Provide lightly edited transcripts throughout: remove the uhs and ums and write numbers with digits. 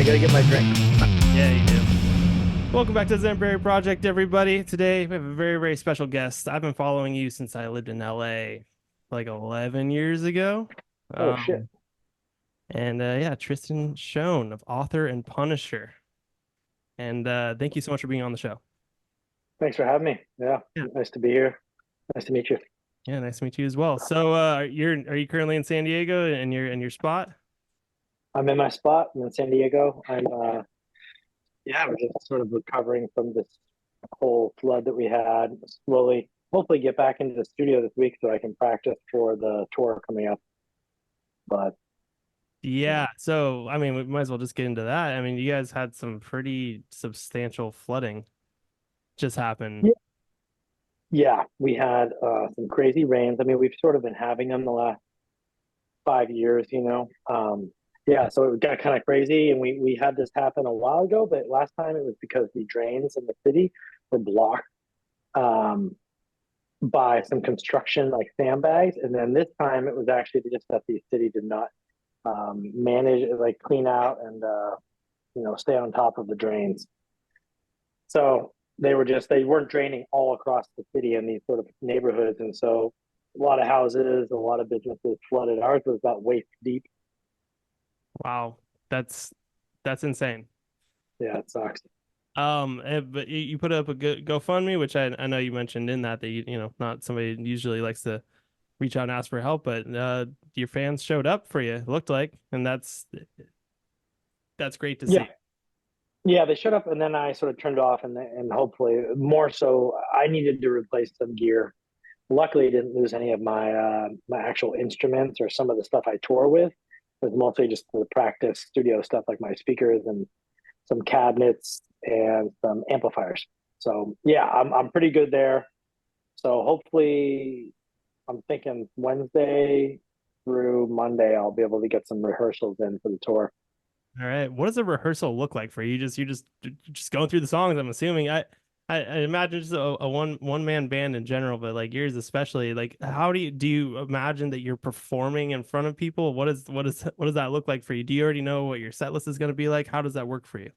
gotta get my drink. Yeah, you do. Welcome back to Zen Perry Project, everybody. Today we have a very, very special guest. I've been following you since I lived in LA like 11 years ago. Oh shit. Um, yeah, Tristan Shone of Author and Punisher. And thank you so much for being on the show. Thanks for having me. Yeah, Yeah. nice to be here. Nice to meet you. Yeah, nice to meet you as well. So are you currently in San Diego and you're in your spot? I'm in my spot. I'm in San Diego. We're just sort of recovering from this whole flood that we had. Slowly, hopefully get back into the studio this week so I can practice for the tour coming up. But Yeah, so I mean we might as well just get into that. I mean, you guys had some pretty substantial flooding just happen. yeah, yeah, we had some crazy rains. I mean, we've sort of been having them the last 5 years. Yeah, so it got kind of crazy, and we had this happen a while ago, but last time it was because the drains in the city were blocked um, by some construction like sandbags, and then this time it was actually just that the city did not manage like clean out and stay on top of the drains. So they weren't draining all across the city in these sort of neighborhoods, and so a lot of houses, a lot of businesses flooded. Ours was about waist deep. Wow, that's that's insane. Yeah, it sucks. But you put up a good GoFundMe, which I know you mentioned in that you know not somebody usually likes to reach out and ask for help, but your fans showed up for you. It looked like, and that's great to Yeah, see. yeah, they showed up, and then I sort of turned off, and hopefully more so, I needed to replace some gear. Luckily, I didn't lose any of my actual instruments or some of the stuff I tour with. It was mostly just the practice studio stuff, like my speakers and some cabinets and some amplifiers. So yeah, I'm pretty good there. So hopefully, I'm thinking Wednesday through Monday, I'll be able to get some rehearsals in for the tour. All right, what does a rehearsal look like for you? Just going through the songs. I'm assuming I imagine just a one man band in general, but like yours especially. Like, how do you imagine that you're performing in front of people? What does that look like for you? Do you already know what your set list is going to be like? How does that work for you?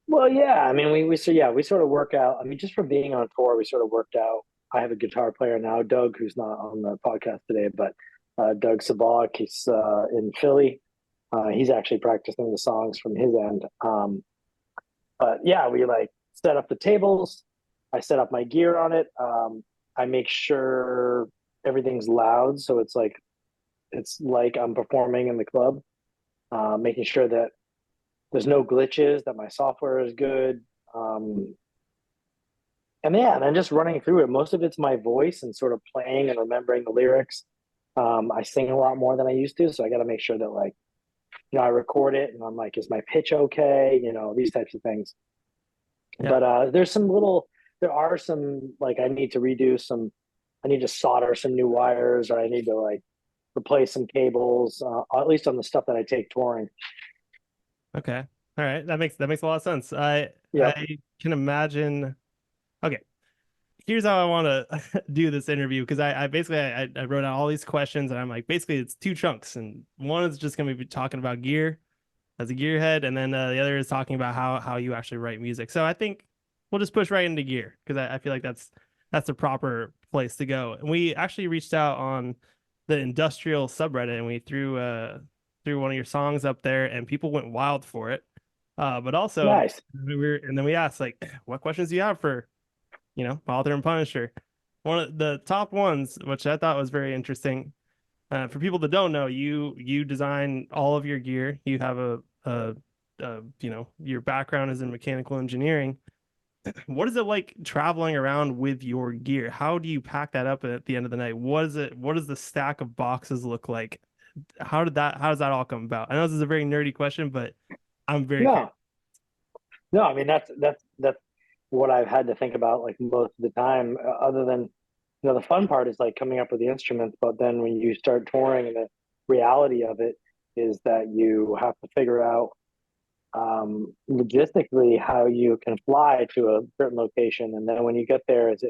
Well, yeah, I mean, we sort of work out. I mean, just from being on tour, we sort of worked out. I have a guitar player now, Doug, who's not on the podcast today, but Doug Sabak, he's in Philly. He's actually practicing the songs from his end. But yeah, we like set up the tables. I set up my gear on it. I make sure everything's loud, so it's like I'm performing in the club. Making sure that there's no glitches, that my software is good. Um, and yeah, and then just running through it. Most of it's my voice and sort of playing and remembering the lyrics. I sing a lot more than I used to, so I got to make sure that like I record it and I'm like, is my pitch okay? These types of things. Yeah. But there are some like I need to redo some. I need to solder some new wires, or I need to like replace some cables, at least on the stuff that I take touring. Okay. All right. That makes a lot of sense. Yep. I can imagine. Okay. Here's how I want to do this interview because I basically I wrote out all these questions and I'm like basically it's two chunks and one is just going to be talking about gear as a gearhead and then the other is talking about how you actually write music. So I think we'll just push right into gear because I feel like that's the proper place to go. And we actually reached out on the industrial subreddit and we threw one of your songs up there and people went wild for it. But also Nice. and then we asked like what questions do you have for Author and Punisher. One of the top ones, which I thought was very interesting. For people that don't know, you design all of your gear. You have your background is in mechanical engineering. What is it like traveling around with your gear? How do you pack that up at the end of the night? What does the stack of boxes look like? How does that all come about? I know this is a very nerdy question, but I'm very curious. No, no. I mean that's what I've had to think about like most of the time. Other than the fun part is like coming up with the instruments, but then when you start touring, and the reality of it is that you have to figure out logistically how you can fly to a certain location, and then when you get there, is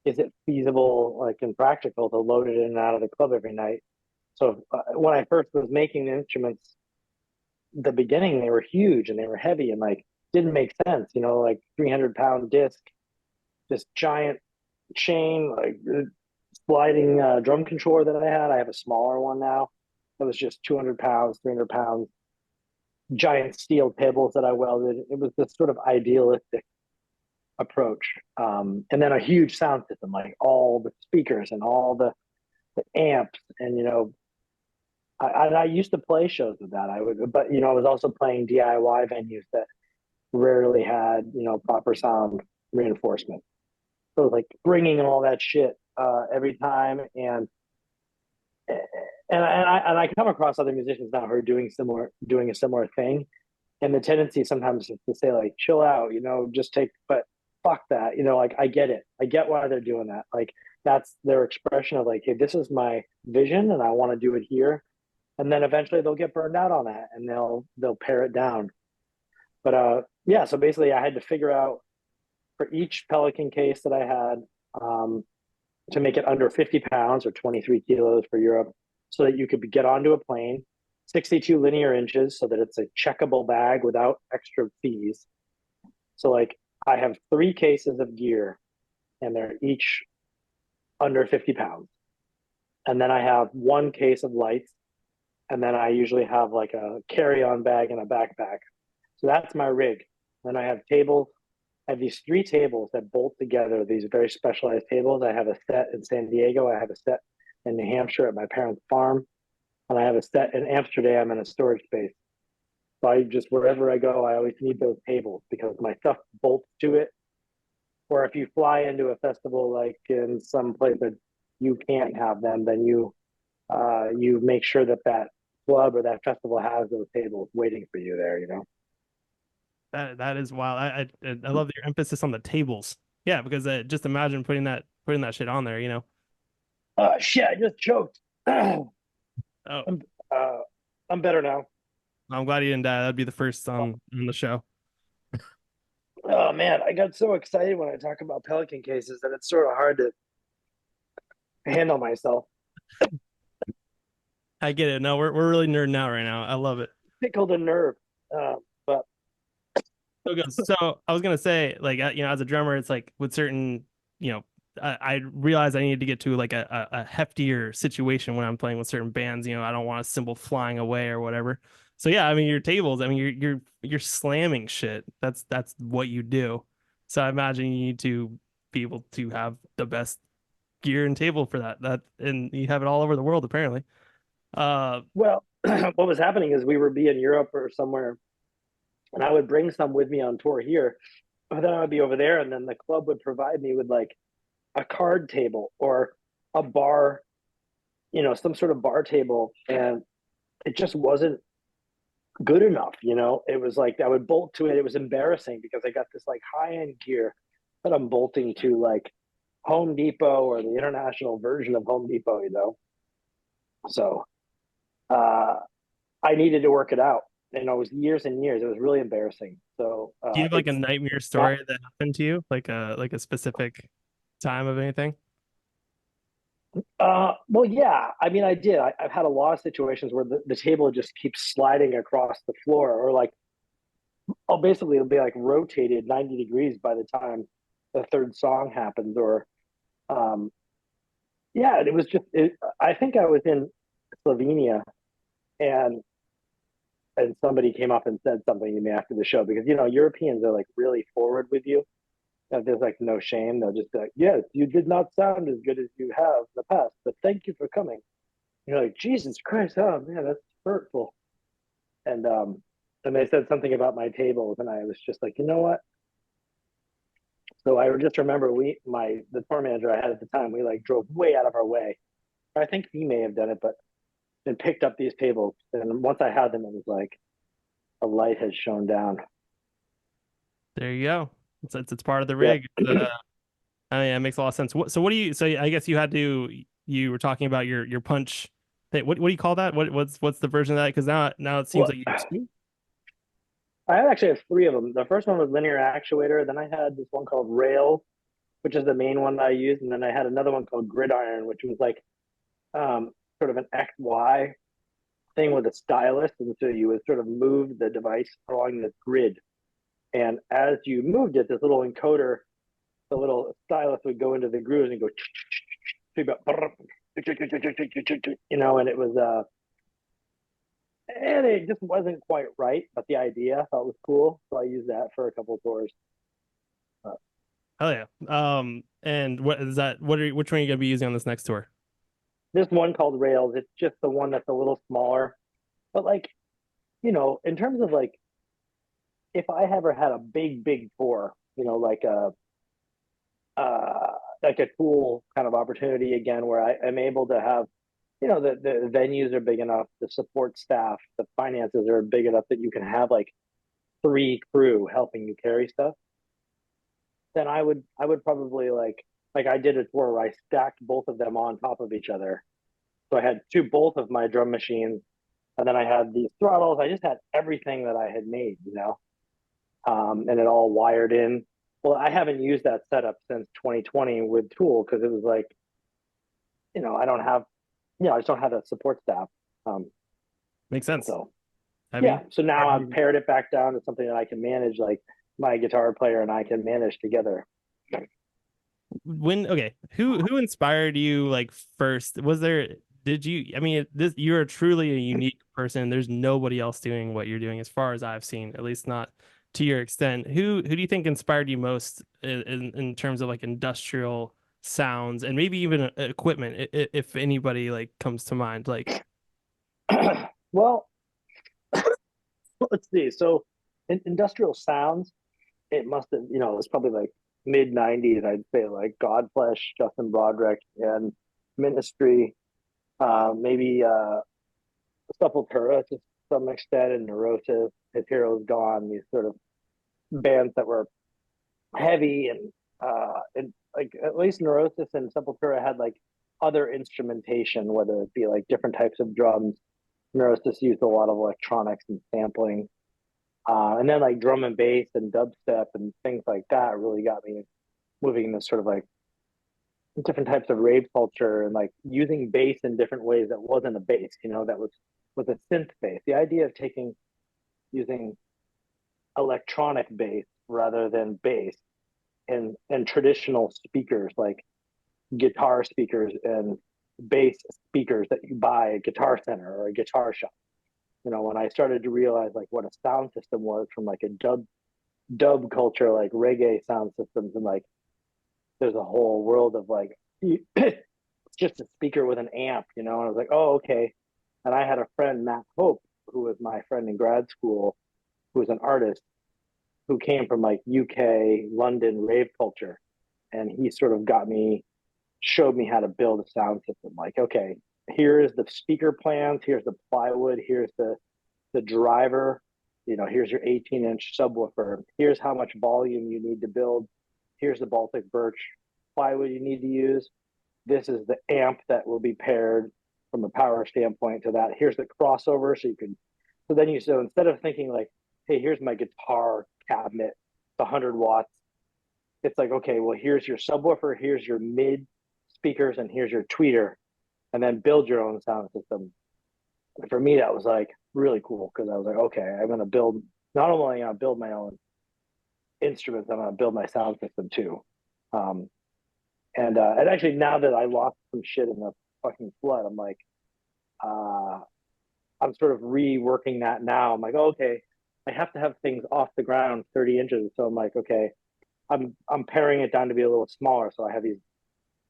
it feasible, like, and practical to load it in and out of the club every night? So when I first was making the instruments, the beginning they were huge and they were heavy and like didn't make sense, like 300-pound disc, this giant chain, like sliding drum controller that I had. I have a smaller one now that was just 200 pounds, 300 pounds, giant steel tables that I welded. It was this sort of idealistic approach. And then a huge sound system, like all the speakers and all the amps. And, I used to play shows with that. But, I was also playing DIY venues that rarely had, proper sound reinforcement. So like bringing all that shit every time, and I come across other musicians now who are doing a similar thing, and the tendency sometimes is to say like, chill out, just take, but fuck that, like I get it, I get why they're doing that, like that's their expression of like, hey, this is my vision and I want to do it here, and then eventually they'll get burned out on that and they'll pare it down. But yeah, so basically I had to figure out for each Pelican case that I had, to make it under 50 pounds or 23 kilos for Europe, so that you could get onto a plane, 62 linear inches, so that it's a checkable bag without extra fees. So like I have 3 cases of gear and they're each under 50 pounds. And then I have 1 case of lights. And then I usually have like a carry-on bag and a backpack. So that's my rig. Then I have tables. I have these 3 tables that bolt together, these very specialized tables. I have a set in San Diego. I have a set in New Hampshire at my parents' farm. And I have a set in Amsterdam in a storage space. So I just, wherever I go, I always need those tables because my stuff bolts to it. Or if you fly into a festival like in some place that you can't have them, then you make sure that club or that festival has those tables waiting for you there. That is wild. I love your emphasis on the tables. Yeah, because just imagine putting that shit on there. Shit, I just choked. Oh, I'm I'm better now. I'm glad you didn't die. That'd be the first on the show. Oh man, I got so excited when I talk about Pelican cases that it's sort of hard to handle myself. I get it. No, we're really nerding out right now. I love it. Tickled a nerve. But So good. So I was gonna say, like, as a drummer, it's like with certain, I realized I needed to get to like a heftier situation when I'm playing with certain bands. I don't want a cymbal flying away or whatever. So yeah, I mean, your tables. I mean, you're slamming shit. That's what you do. So I imagine you need to be able to have the best gear and table for that. And you have it all over the world apparently. well, what was happening is we would be in Europe or somewhere, and I would bring some with me on tour here. But then I would be over there, and then the club would provide me with like a card table or a bar, some sort of bar table, and it just wasn't good enough. It was like I would bolt to it. It was embarrassing because I got this like high end gear that I'm bolting to like Home Depot or the international version of Home Depot. So I needed to work it out. It was years and years. It was really embarrassing. So Do you have like a it's nightmare not. story that happened to you, like a specific time of anything? Well, yeah. I mean, I did. I've had a lot of situations where the table just keeps sliding across the floor, or like I'll basically it'll be like rotated 90 degrees by the time the third song happens, or um, yeah. It was just. I think I was in Slovenia, and somebody came up and said something to me after the show because Europeans are like really forward with you. There's like no shame. They'll just be like, yes, you did not sound as good as you have in the past, but thank you for coming. You're like, Jesus Christ, oh man, that's hurtful. And they said something about my tables, and I was just like, you know what? So I just remember the tour manager I had at the time, we like drove way out of our way. I think he may have done it, but and picked up these tables. And once I had them, it was like a light had shone down. There you go. It's part of the Yep. rig. I mean, it makes a lot of sense. So what do you? So I guess you were talking about your punch thing. What do you call that? What's the version of that? Because now it seems Well, like you use two. I actually have 3 of them. The first one was linear actuator. Then I had this one called rail, which is the main one that I used. And then I had another one called gridiron, which was like sort of an XY. thing with a stylus, and so you would sort of move the device along the grid. And as you moved it, this little encoder, the little stylus would go into the grooves and go, you know, and it was and it just wasn't quite right, but the idea I thought was cool, so I used that for a couple of tours. Oh yeah. And what is that? Which one are you gonna be using on this next tour? This one called Rails, it's just the one that's a little smaller, but like, you know, in terms of like, if I ever had a big tour, you know, like a cool kind of opportunity again where I am able to have, you know, the venues are big enough, the support staff, the finances are big enough that you can have like 3 crew helping you carry stuff, then I would probably like I did a tour where I stacked both of them on top of each other. So I had both of my drum machines, and then I had these throttles. I just had everything that I had made, you know, and it all wired in. Well, I haven't used that setup since 2020 with Tool because it was like, you know, I don't have, you know, I just don't have that support staff. Um, Makes sense. so Have yeah, you so now I've pared it back down to something that I can manage, like my guitar player and I can manage together. when okay, who inspired you like first? Was there did you I mean this you're truly a unique person. There's nobody else doing what you're doing as far as I've seen, at least not to your extent. Who do you think inspired you most in terms of like industrial sounds and maybe even equipment if anybody like comes to mind like Well, let's see. So, in industrial sounds, it must have, you know, it's probably like mid '90s. I'd say like Godflesh, Justin Broderick, and Ministry, maybe Sepultura to some extent, and Neurosis. His Hero's Gone. These sort of bands that were heavy and like at least Neurosis and Sepultura had like other instrumentation, whether it be like different types of drums. Neurosis used a lot of electronics and sampling. And then like drum and bass and dubstep and things like that really got me moving into sort of like different types of rave culture and like using bass in different ways that wasn't a bass, you know, that was a synth bass. The idea of using electronic bass rather than bass and traditional speakers like guitar speakers and bass speakers that you buy at Guitar Center or a guitar shop. You know, when I started to realize like what a sound system was from like a dub culture, like reggae sound systems, and like there's a whole world of like it's just a speaker with an amp, you know. And I was like, oh, okay. And I had a friend, Matt Hope, who was my friend in grad school, who was an artist who came from like UK, London rave culture. And he sort of showed me how to build a sound system. Like, okay, here's the speaker plans, here's the plywood, here's the driver, you know, here's your 18-inch subwoofer, here's how much volume you need to build, here's the Baltic birch plywood you need to use, this is the amp that will be paired from a power standpoint to that, here's the crossover, so instead of thinking like, hey, here's my guitar cabinet, it's 100 watts, it's like, okay, well, here's your subwoofer, here's your mid speakers, and here's your tweeter, and then build your own sound system. And for me, that was like really cool because I was like, okay, I'm gonna build, not only gonna build my own instruments, I'm gonna build my sound system too. Um, and actually, now that I lost some shit in the fucking flood, I'm like, uh, I'm sort of reworking that now. I'm like, oh, okay, I have to have things off the ground 30 inches. So I'm like, okay, I'm paring it down to be a little smaller. So I have these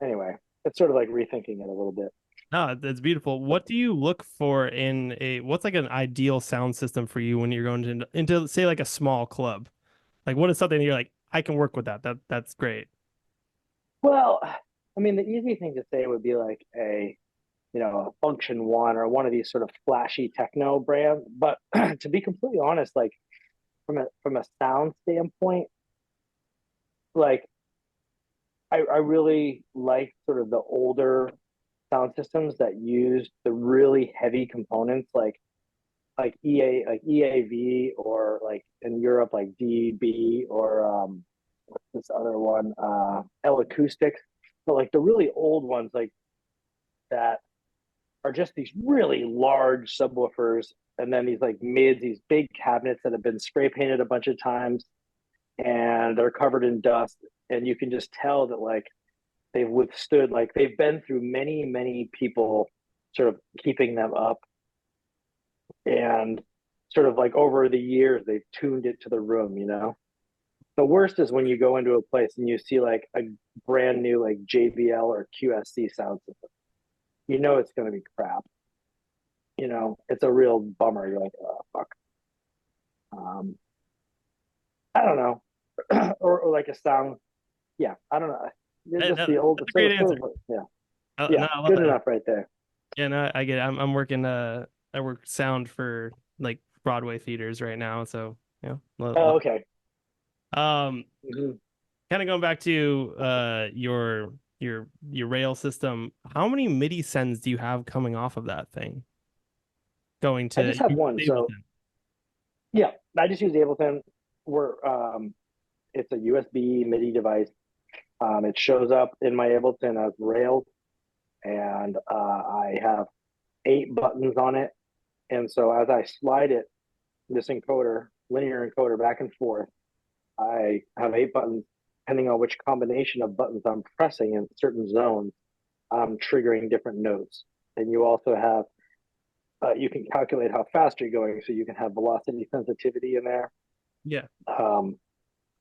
anyway. It's sort of like rethinking it a little bit. no, that's beautiful. What do you look for in what's like an ideal sound system for you when you're going into say like a small club? Like what is something that you're like, I can work with that. That's great. Well, I mean, the easy thing to say would be like you know, a Function One or one of these sort of flashy techno brands. But to be completely honest, like from a sound standpoint, like I really like sort of the older sound systems that use the really heavy components like EAV or like in Europe like DB or this other one L Acoustics, but like the really old ones like that are just these really large subwoofers, and then these like mids, these big cabinets that have been spray painted a bunch of times, and they're covered in dust, and you can just tell that like they've withstood, like they've been through many people sort of keeping them up, and sort of like over the years they've tuned it to the room, you know. The worst is when you go into a place and you see like a brand new like JBL or QSC sound system. You know it's going to be crap. You know, it's a real bummer. You're like, oh fuck. Um, I don't know, or like a sound. Yeah, I don't know. It's just the old. That's a great answer. Yeah, No, yeah, I love good that. enough right there. Yeah, no, I get it. I'm working I work sound for like Broadway theaters right now, so Oh, okay. um Mhm. kind of going back to your rail system, how many MIDI sends do you have coming off of that thing? Going I to just have one, so Ableton. yeah, I just use Ableton. We're it's a USB MIDI device. It shows up in my Ableton as Rails, and I have 8 buttons on it. And so as I slide it, this encoder, linear encoder, back and forth, I have 8 buttons. Depending on which combination of buttons I'm pressing in certain zones, I'm triggering different notes. And you also have, you can calculate how fast you're going, so you can have velocity sensitivity in there. Yeah. Um,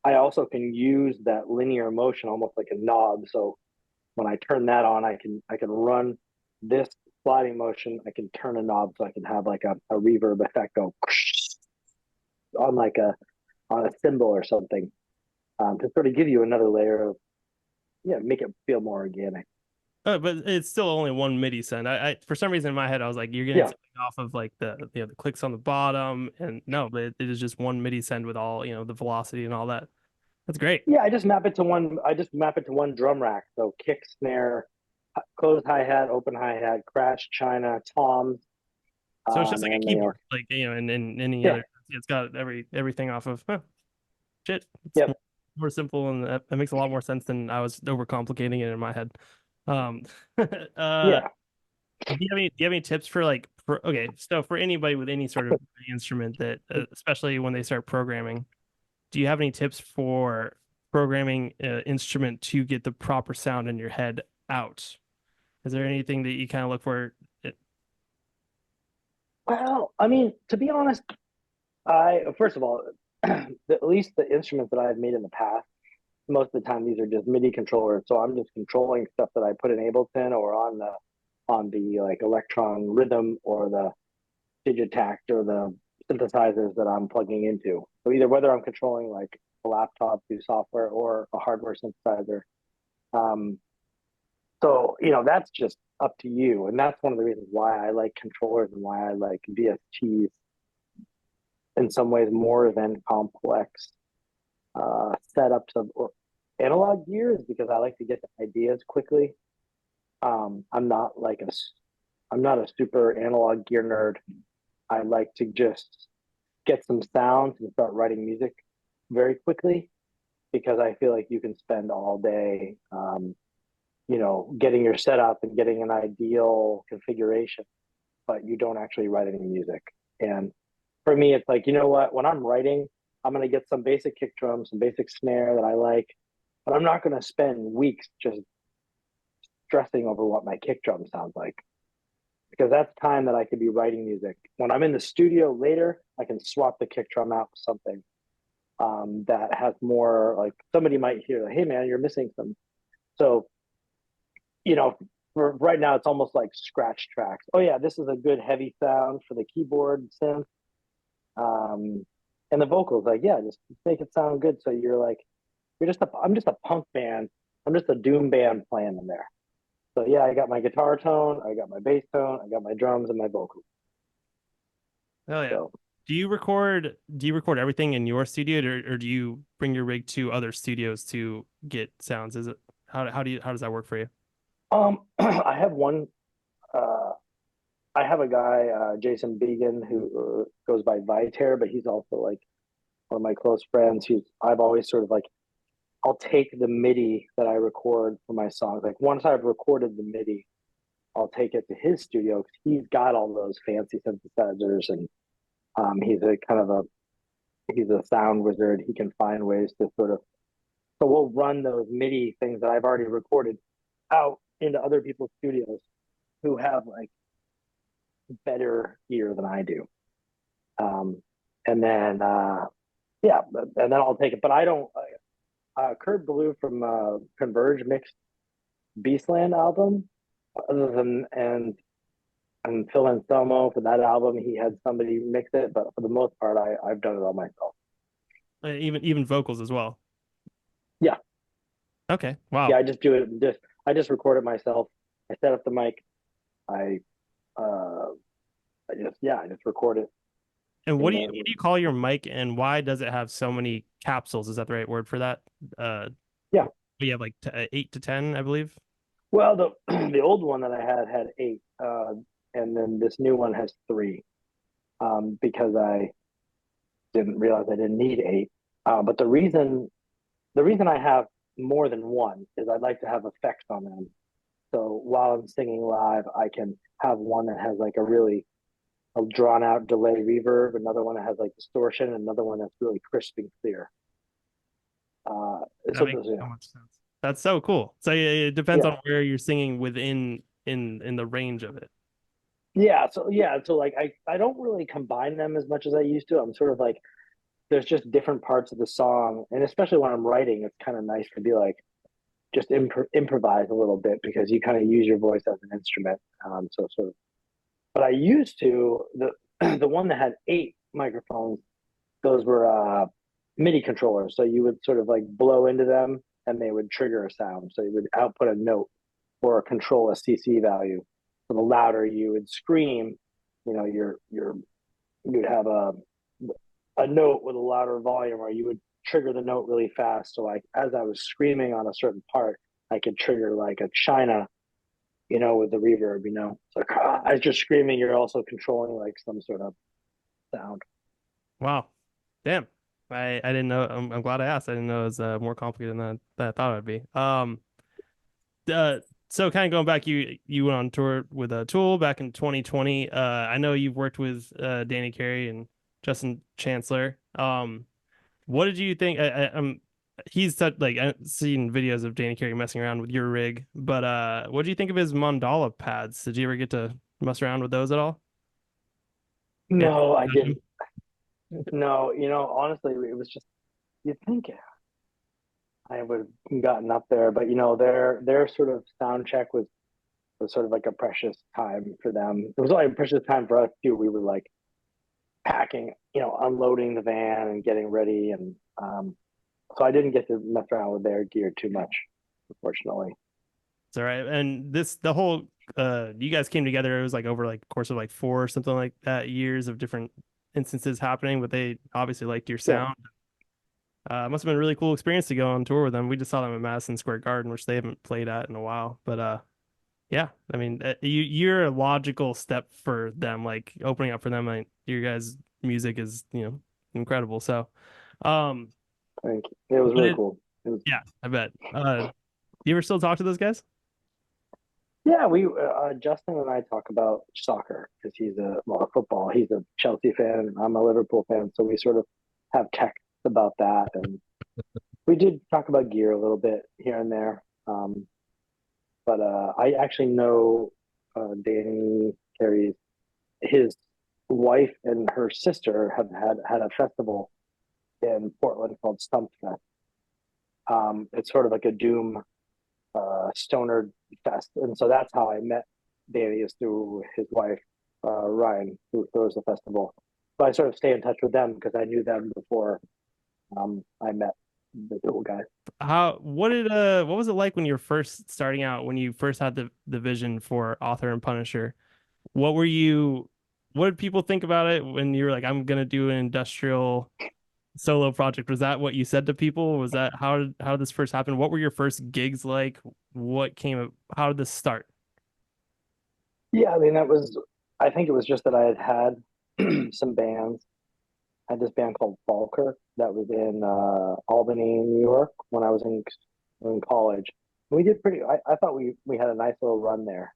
I also can use that linear motion almost like a knob. So when I turn that on, I can run this sliding motion. I can turn a knob so I can have like a reverb effect go on like a cymbal or something, to sort of give you another layer of, yeah, make it feel more organic. But it's still only one MIDI send. I for some reason in my head I was like, you're getting Yeah, something off of like the clicks on the bottom, and no, but it is just one MIDI send with all the velocity and all that. That's great. yeah. I just map it to one. I just map it to one drum rack. So kick, snare, closed hi hat, open hi hat, crash, china, toms, So it's just like a and keyboard, like and any yeah, other. It's got everything off of. Huh, shit, it's yep. more simple, and that makes a lot more sense than I was overcomplicating it in my head. Um, Yeah. do you have any tips for like okay, so for anybody with any sort of instrument that especially when they start programming, do you have any tips for programming an instrument to get the proper sound in your head out? Is there anything that you kind of look for? Well, I mean, to be honest, I first of all, at least the instruments that I've made in the past, most of the time these are just MIDI controllers. So I'm just controlling stuff that I put in Ableton or on the like Electron Rhythm or the Digitact or the synthesizers that I'm plugging into. So either whether I'm controlling like a laptop through software or a hardware synthesizer. Um, so that's just up to you, and that's one of the reasons why I like controllers and why I like VSTs in some ways more than complex setups of or analog gear, is because I like to get the ideas quickly. I'm not like I'm not a super analog gear nerd. I like to just get some sounds and start writing music very quickly, because I feel like you can spend all day, getting your setup and getting an ideal configuration, but you don't actually write any music. And for me, it's like, you know what? When I'm writing, I'm going to get some basic kick drum, some basic snare that I like, but I'm not going to spend weeks just stressing over what my kick drum sounds like, because that's time that I could be writing music. When I'm in the studio later, I can swap the kick drum out with something that has more, like somebody might hear, like, hey man, you're missing some. So, you know, for right now, it's almost like scratch tracks. Oh yeah, this is a good heavy sound for the keyboard synth. Um, and the vocals, like, yeah, just make it sound good. So you're like, I'm just a punk band. I'm just a doom band playing in there. So yeah, I got my guitar tone, I got my bass tone, I got my drums and my vocals. Oh yeah. So Do you record everything in your studio, or do you bring your rig to other studios to get sounds? Is it how does that work for you? I have one. Uh, I have a guy, Jason Began, who goes by Viter, but he's also like one of my close friends. I've always sort of like, I'll take the MIDI that I record for my songs. Like once I've recorded the MIDI, I'll take it to his studio because he's got all those fancy synthesizers, and he's a kind of a he's a sound wizard. He can find ways to sort of so we'll run those MIDI things that I've already recorded out into other people's studios who have like better gear than I do. And then yeah, and then I'll take it. But I don't. Kurt Ballou from Converge mixed Beastland album. Other than and Phil Anselmo for that album, he had somebody mix it. But for the most part, I've done it all myself. Even vocals as well. Yeah. Okay. Wow. Yeah, I just do it. I just record it myself. I set up the mic. I I just record it. And what do you call your mic, and why does it have so many capsules? Is that the right word for that? Yeah. We have like 8 to 10, I believe. Well, the the old one that I had 8, and then this new one has 3, because I didn't realize I didn't need 8. But the reason I have more than one is I'd like to have effects on them. So while I'm singing live, I can have one that has like a drawn out delay reverb, another one that has like distortion, another one that's really crisp and clear. That makes so much sense. That's so cool. So it depends on where you're singing within in the range of it. So like I don't really combine them as much as I used to. I'm sort of like there's just different parts of the song, and especially when I'm writing, it's kind of nice to be like just improvise a little bit because you kind of use your voice as an instrument. So sort of, but I used to the one that had 8 microphones. Those were MIDI controllers, so you would sort of like blow into them, and they would trigger a sound. So you would output a note or control a CC value. So the louder you would scream, you'd have a note with a louder volume, or you would trigger the note really fast. So like as I was screaming on a certain part, I could trigger like a china, with the reverb. It's like as you're screaming, you're also controlling like some sort of sound. Wow, damn! I didn't know. I'm glad I asked. I didn't know it was more complicated than I thought it would be. So kind of going back, you went on tour with Tool back in 2020. I know you've worked with Danny Carey and Justin Chancellor. What did you think? He's such like I've seen videos of Danny Carey messing around with your rig, but what do you think of his mandala pads? Did you ever get to mess around with those at all? No, I didn't. No, honestly, it was just you'd think I would have gotten up there, but their sort of sound check was sort of like a precious time for them. It was like a precious time for us too. We were like packing, unloading the van and getting ready, and so I didn't get to mess around with their gear too much, unfortunately. It's all right. And the whole you guys came together, it was like over like course of like 4 or something like that years of different instances happening, but they obviously liked your sound. Must have been a really cool experience to go on tour with them. We just saw them at Madison Square Garden, which they haven't played at in a while. But yeah, I mean, you're a logical step for them, like opening up for them. Like your guys' music is, incredible. So, thank you. It was really cool. Yeah, I bet. You ever still talk to those guys? Yeah, we Justin and I talk about soccer because he's football. He's a Chelsea fan, and I'm a Liverpool fan, so we sort of have texts about that, and we did talk about gear a little bit here and there. But I actually know Danny Carey's his wife and her sister have had a festival in Portland called Stump Fest. It's sort of like a doom stoner fest, and so that's how I met Danny, is through his wife Ryan, who throws the festival. So I sort of stay in touch with them because I knew them before I met the Tool guys. What was it like when you were first starting out, when you first had the vision for Author and Punisher? What did people think about it when you were like, I'm gonna do an industrial solo project? Was that what you said to people? Was that how did this first happen? What were your first gigs like? How did this start? Yeah, I mean I think it was just that I had some bands. I had this band called Falker that was in Albany, New York, when I was in college. We did pretty. I thought we had a nice little run there.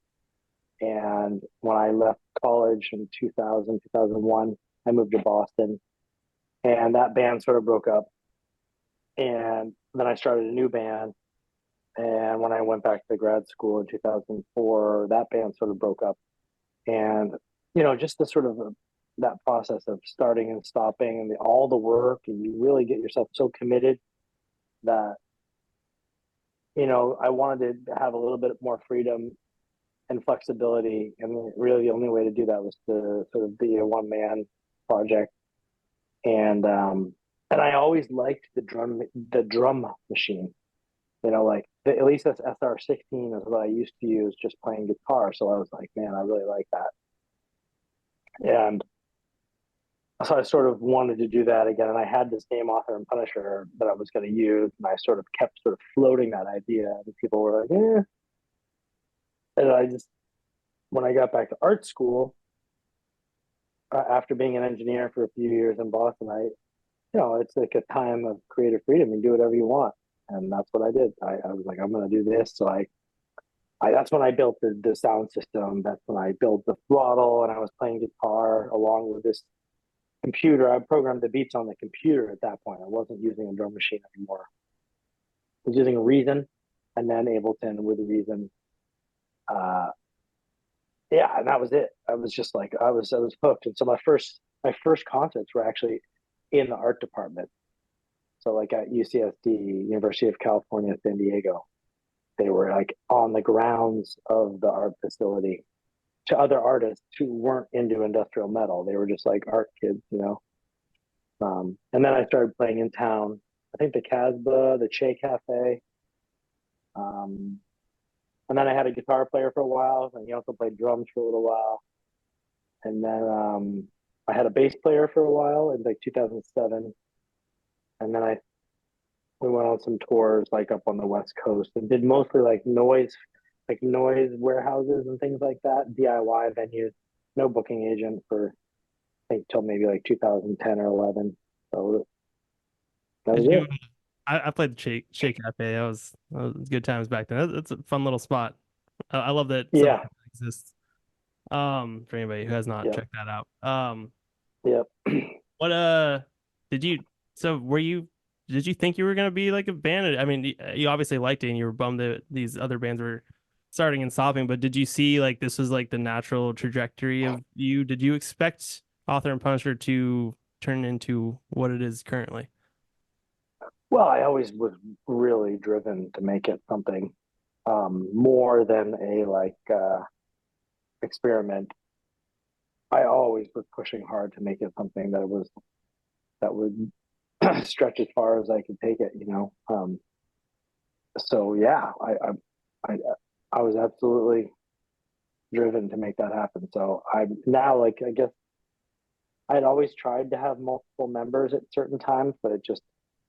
And when I left college in 2000, 2001, I moved to Boston, and that band sort of broke up. And then I started a new band. And when I went back to grad school in 2004, that band sort of broke up. And, just the sort of that process of starting and stopping and all the work, and you really get yourself so committed that, I wanted to have a little bit more freedom and flexibility. And really the only way to do that was to sort of be a one man project. And I always liked the drum machine. At least this SR16 is what I used to use just playing guitar. So I was like, man, I really like that. And so I sort of wanted to do that again. And I had this game Author and Punisher that I was going to use. And I sort of kept sort of floating that idea. And people were like, eh. And when I got back to art school, after being an engineer for a few years in Boston, it's like a time of creative freedom. You do whatever you want. And that's what I did. I was like, I'm going to do this. So that's when I built the sound system. That's when I built the throttle, and I was playing guitar along with this computer. I programmed the beats on the computer at that point. I wasn't using a drum machine anymore. I was using Reason and then Ableton with Reason. Yeah, and that was it. I was just like, I was hooked. And so my first concerts were actually in the art department. So like at UCSD, University of California, San Diego, they were like on the grounds of the art facility to other artists who weren't into industrial metal. They were just like art kids. And then I started playing in town. I think the Casbah, the Che Cafe. And then I had a guitar player for a while, and he also played drums for a little while. And then I had a bass player for a while in like 2007. And then we went on some tours like up on the West Coast and did mostly like noise warehouses and things like that, DIY venues, no booking agent for I think till maybe like 2010 or 11. So that was Did you? it. I played the Shake Cafe. That was good times back then. That's a fun little spot. I love that something Yeah. like that exists. For anybody who has not Yep. checked that out. Yep. What did you? So Did you think you were gonna be like a band? I mean, you obviously liked it, and you were bummed that these other bands were starting and stopping. But did you see like this was like the natural trajectory of you? Did you expect Author and Punisher to turn into what it is currently? Well, I always was really driven to make it something more than a experiment. I always was pushing hard to make it something that would stretch as far as I could take it. So yeah, I I was absolutely driven to make that happen. So I'm now like I guess I'd always tried to have multiple members at certain times, but it just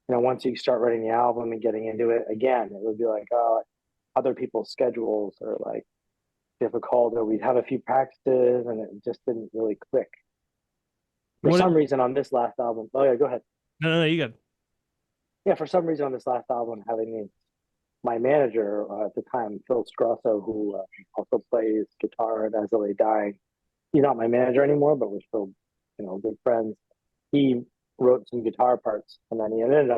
once you start writing the album and getting into it again, it would be like other people's schedules are like difficult, or we'd have a few practices and it just didn't really click. For What? some reason on this last album, oh yeah, go ahead. No, you got. Yeah, for some reason on this last album, having my manager at the time, Phil Scrosso, who also plays guitar and As I Lay Dying. He's not my manager anymore, but we're still, good friends. He wrote some guitar parts, and then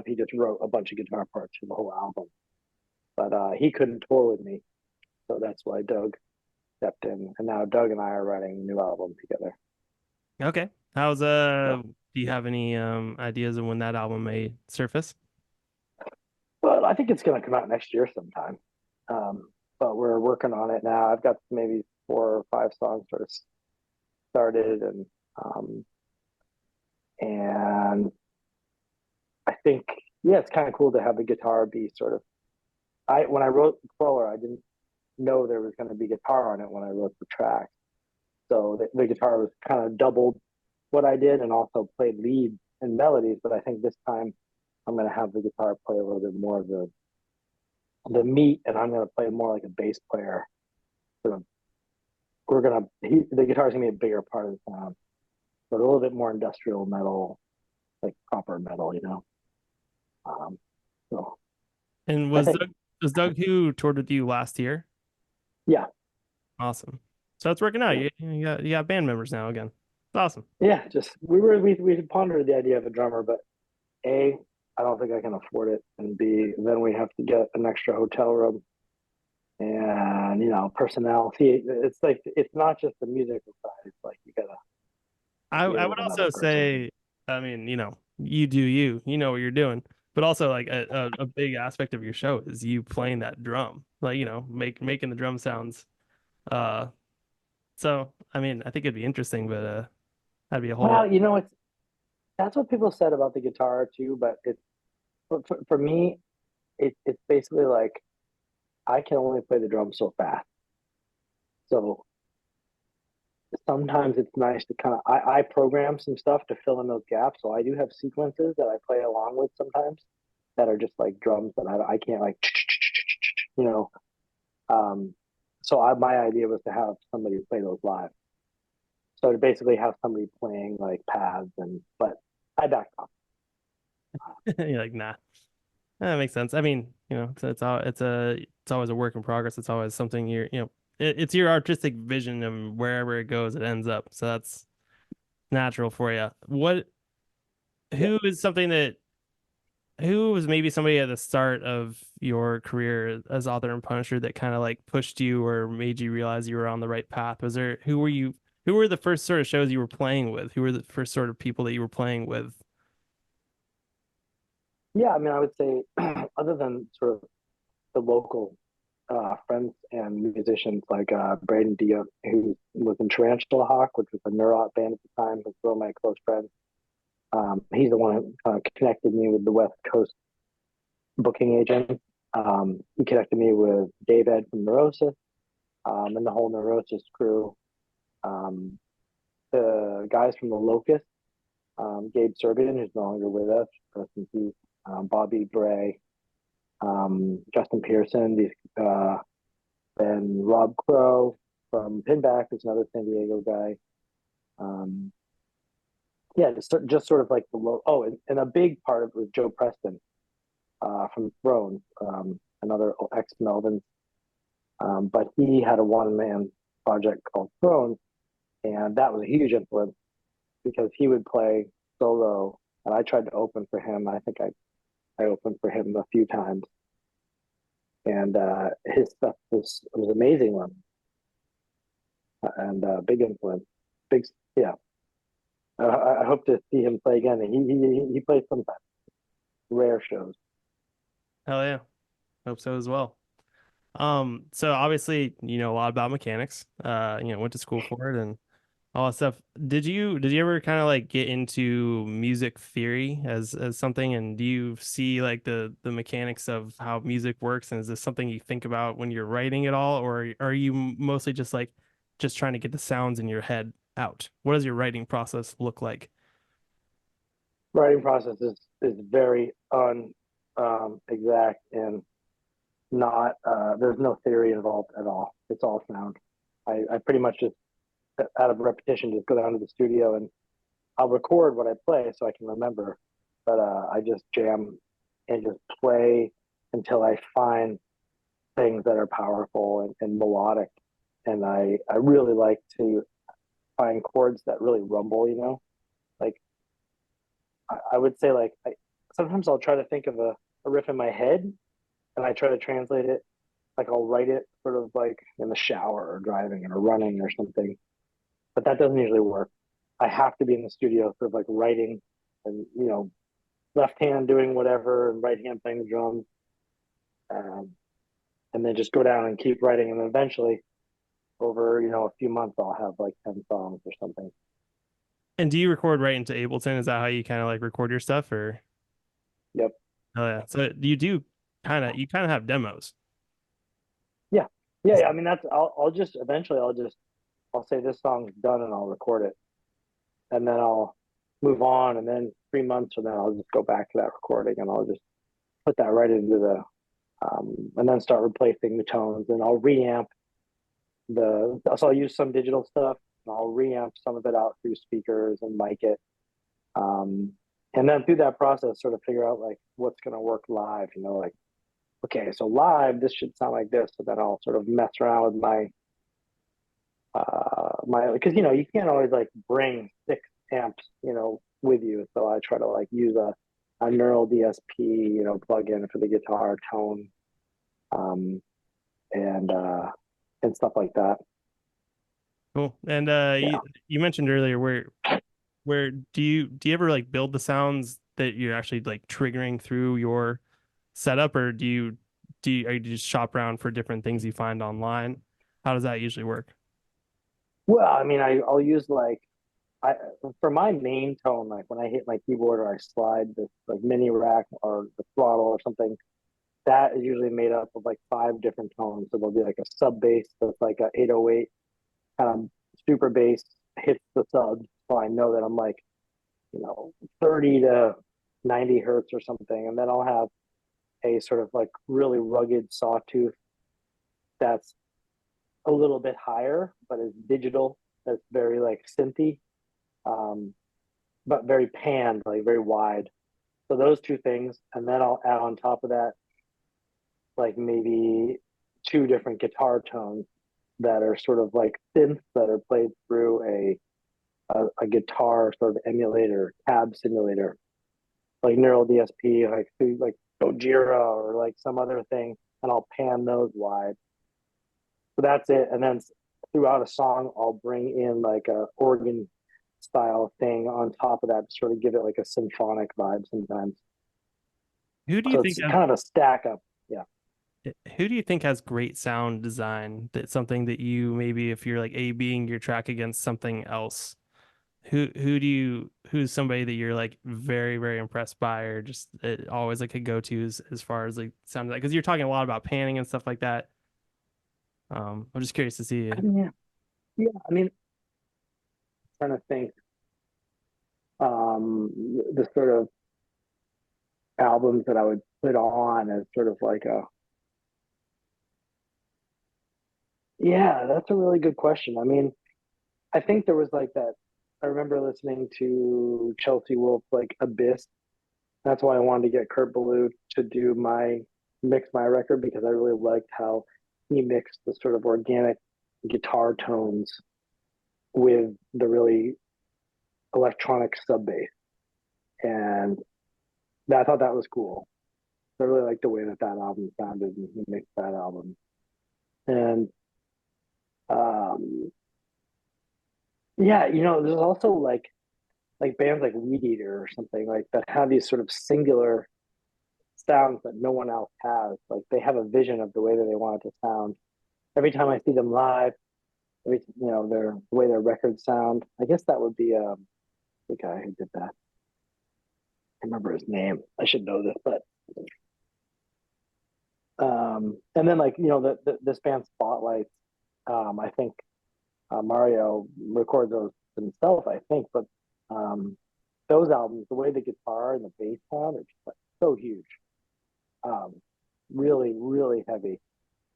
he just wrote a bunch of guitar parts for the whole album. But he couldn't tour with me, so that's why Doug stepped in, and now Doug and I are writing a new album together. Okay. How's So, do you have any ideas of when that album may surface? but I think it's going to come out next year sometime. Um, but we're working on it now. I've got maybe 4 or 5 songs sort of started, um, and I think it's kind of cool to have the guitar be sort of. When I wrote the Crawler, I didn't know there was going to be guitar on it when I wrote the track, so the guitar was kind of doubled what I did and also played lead and melodies. But I think this time I'm going to have the guitar play a little bit more of the meat, and I'm going to play more like a bass player. Sort of, the guitar is going to be a bigger part of the sound, but a little bit more industrial metal, like proper metal. Um, so And I think, was Doug who toured with you last year? yeah, Awesome. So it's working out. Yeah, You got band members now again. It's awesome. yeah. Just we pondered the idea of a drummer, but A, I don't think I can afford it, and B, then we have to get an extra hotel room and personnel. See, it's like it's not just the musical side. It's like you gotta I deal would with another also person. say, I mean, you do you know what you're doing, but also like a big aspect of your show is you playing that drum, like making the drum sounds. Uh, so I mean, I think it'd be interesting, but that'd be a whole. Well, it's that's what people said about the guitar too, but it's for me, it's basically like I can only play the drum so fast. So sometimes it's nice to kind of I program some stuff to fill in those gaps. So I do have sequences that I play along with sometimes that are just like drums that I can't like you know. Um, so my idea was to have somebody play those live. So to basically have somebody playing like pads but I backed off. You're like, nah, that makes sense. I mean, it's always a work in progress. It's always something it's your artistic vision, and wherever it goes, it ends up. So that's natural for you. Yeah. Who is something that who was maybe somebody at the start of your career as author and punisher that kind of like pushed you or made you realize you were on the right path? Who were the first sort of shows you were playing with? Who were the first sort of people that you were playing with? Yeah, I mean, I would say other than sort of the local friends and musicians like Braden Dia, who was in Tarantula Hawk, which was a neurot band at the time, was one of my close friends. He's the one who connected me with the West Coast booking agent. He connected me with David from Neurosis and the whole Neurosis crew. Um, the guys from the Locust, Gabe Serbian, who's no longer with us, rest in peace, Bobby Bray, Justin Pearson, then Rob Crow from Pinback, who's another San Diego guy. Um, yeah, just sort of like the low. Oh, and a big part of it was Joe Preston from Throne, another ex Melvin. But he had a one man project called Throne, and that was a huge influence because he would play solo, and I tried to open for him. I think I opened for him a few times, and his stuff was amazing one and big influence. Big, yeah. I hope to see him play again. He plays sometimes, rare shows. Hell yeah. Hope so as well. So obviously, you know a lot about mechanics. Went to school for it and all that stuff. Did you ever kind of like get into music theory as something? And do you see like the mechanics of how music works? And is this something you think about when you're writing it all, or are you mostly just like just trying to get the sounds in your head out? What does your writing process look like? Writing process is very exact and not there's no theory involved at all. It's all sound. I pretty much just out of repetition just go down to the studio and I'll record what I play so I can remember. But I just jam and just play until I find things that are powerful and melodic. And I really like to find chords that really rumble. Like I would say like sometimes I'll try to think of a riff in my head and I try to translate it. Like I'll write it sort of like in the shower or driving or running or something. But that doesn't usually work. I have to be in the studio sort of like writing and left hand doing whatever and right hand playing the drums. Um, and then just go down and keep writing and eventually over a few months I'll have like 10 songs or something. And do you record right into Ableton? Is that how you kind of like record your stuff, or? Yep. Oh yeah. So you do you kind of have demos. Yeah. Yeah, I mean that's I'll just eventually I'll say this song's done and I'll record it and then I'll move on and then 3 months from then I'll just go back to that recording and I'll just put that right into the and then start replacing the tones and I'll reamp so I'll use some digital stuff and I'll reamp some of it out through speakers and mic it. Um, and then through that process, sort of figure out like what's going to work live, like, okay, so live, this should sound like this. So then I'll sort of mess around with my my because you can't always like bring 6 amps with you, so I try to like use a neural DSP plug-in for the guitar tone, um and and stuff like that. Cool. And Yeah. you mentioned earlier where do you ever like build the sounds that you're actually like triggering through your setup, or are you just shop around for different things you find online? How does that usually work? Well, I mean, I'll use like I for my main tone, like when I hit my keyboard or I slide this like mini rack or the throttle or something, that is usually made up of like 5 different tones. So there'll be like a sub bass that's like a 808 super bass hits the subs, so I know that I'm like 30 to 90 hertz or something, and then I'll have a sort of like really rugged sawtooth that's a little bit higher, but is digital. That's very like synthy, um, but very panned, like very wide. So those 2 things, and then I'll add on top of that like maybe 2 different guitar tones that are sort of like synths that are played through a guitar sort of emulator, cab simulator, like neural DSP, like through like Gojira or like some other thing, and I'll pan those wide. So that's it. And then throughout a song, I'll bring in like a organ style thing on top of that to sort of give it like a symphonic vibe sometimes. Who do you So think it's kind of a stack up. Yeah. who do you think has great sound design? That's something that you maybe if you're like A Bing your track against something else. Who's somebody that you're like very very impressed by, or just always like a go-to as far as like sound like, because you're talking a lot about panning and stuff like that. I'm just curious to see. Yeah. Yeah. I mean, I'm trying to think the sort of albums that I would put on as sort of like a yeah, that's a really good question. I mean, I think there was like that. I remember listening to Chelsea Wolfe like Abyss. That's why I wanted to get Kurt Ballou to do my mix my record, because I really liked how he mixed the sort of organic guitar tones with the really electronic sub bass, and I thought that was cool. I really liked the way that album sounded, and he mixed that album. And um, yeah, there's also like bands like Weed Eater or something like that have these sort of singular sounds that no one else has. Like they have a vision of the way that they want it to sound. Every time I see them live, their the way their records sound. I guess that would be the guy who did that. I remember his name. I should know this, but and then like this band Spotlight. I think Mario recorded those himself. I think, but those albums, the way the guitar and the bass sound, are just like so huge. Um, really, really heavy,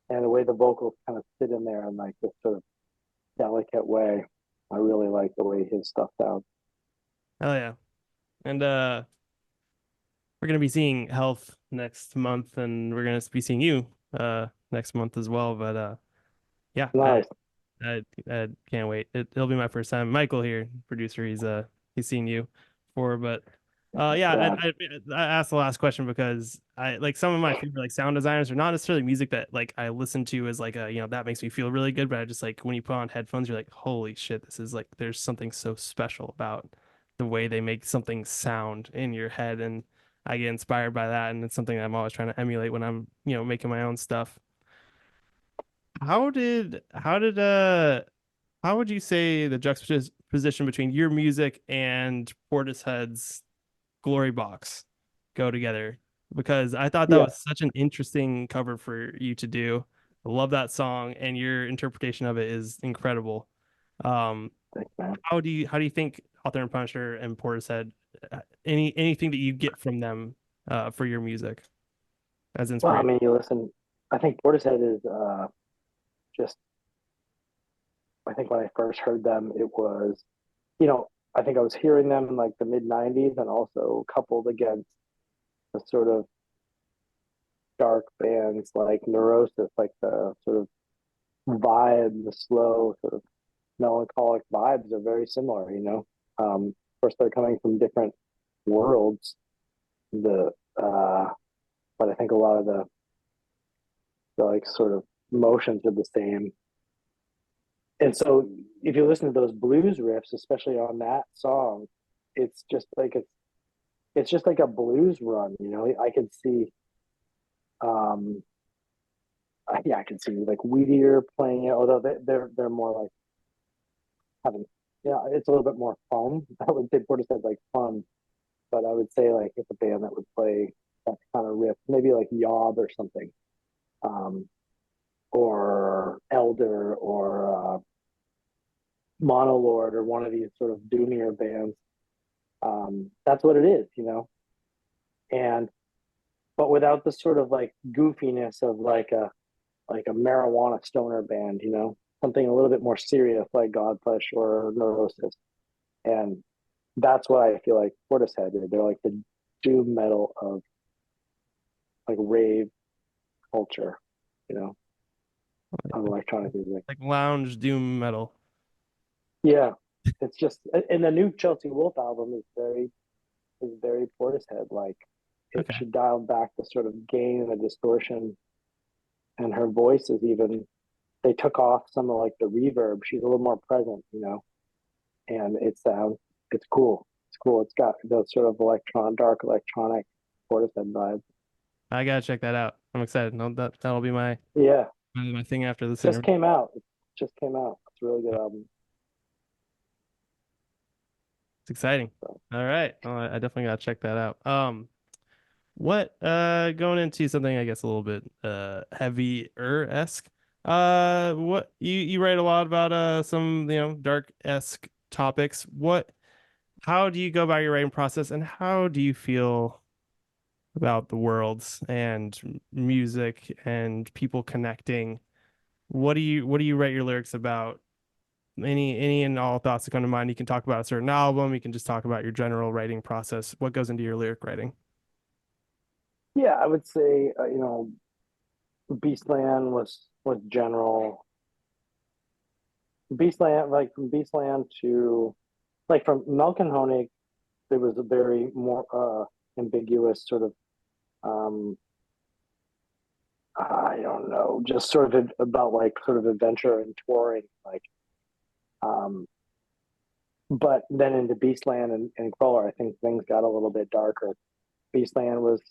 and the way the vocals kind of sit in there in like this sort of delicate way. I really like the way his stuff sounds. Oh yeah, and we're gonna be seeing Health next month, and we're gonna be seeing you next month as well. But yeah, Nice. I can't wait. It'll be my first time. Michael here, producer, he's seen you before, but yeah, Yeah. I asked the last question because I like some of my favorite like sound designers are not necessarily music that like I listen to as like a that makes me feel really good, but I just like when you put on headphones, you're like, holy shit, this is like there's something so special about the way they make something sound in your head, and I get inspired by that, and it's something I'm always trying to emulate when I'm making my own stuff. How did how would you say the juxtaposition between your music and Portishead's Glory Box go together? Because I thought that Yeah. was such an interesting cover for you to do. I love that song, and your interpretation of it is incredible. Um, Thanks, man. how do you think Author and Punisher and Portishead, anything that you get from them for your music as Well, I inspiration? mean, you listen. I think Portishead is just. I think when I first heard them, it was, I think I was hearing them in like the mid '90s, and also coupled against the sort of dark bands like Neurosis, like the sort of vibe, the slow sort of melancholic vibes are very similar. Of course, they're coming from different worlds. The but I think a lot of the like sort of motions are the same. And so if you listen to those blues riffs, especially on that song, it's just like it's just like a blues run. I could see um yeah, I can see like Weed Eater playing it, although they're more like having, yeah, it's a little bit more fun. I would say Portishead like fun, but I would say like it's a band that would play that kind of riff, maybe like Yob or something, um, or Elder or Monolord or one of these sort of doomier bands. That's what it is. And but without the sort of like goofiness of like a marijuana stoner band, something a little bit more serious like Godflesh or Neurosis. And that's what I feel like Portishead is. They're like the doom metal of like rave culture, you know, of electronic music. Like lounge doom metal. Yeah, it's just, and the new Chelsea Wolf album is very Portishead. Like it Okay. should dial back the sort of gain and the distortion, and her voice is even. They took off some of like the reverb. She's a little more present, and it sounds. It's cool. It's cool. It's got those sort of dark electronic Portishead vibes. I gotta check that out. I'm excited. No, that'll be Yeah, my thing after this just interview. came out. It just came out. It's a really good album. It's exciting. So. All right. Well, I definitely gotta check that out. What going into something I guess a little bit heavier esque. What you write a lot about some dark esque topics. How do you go about your writing process, and how do you feel about the worlds and music and people connecting? What do you write your lyrics about? Any and all thoughts that come to mind. You can talk about a certain album. You can just talk about your general writing process. What goes into your lyric writing? Yeah, I would say Beastland was general. Beastland, like from Beastland to like from Milk and Honig, there was a very more ambiguous sort of um I don't know, just sort of about like sort of adventure and touring, like um but then into Beastland and Crawler, I think things got a little bit darker. Beastland was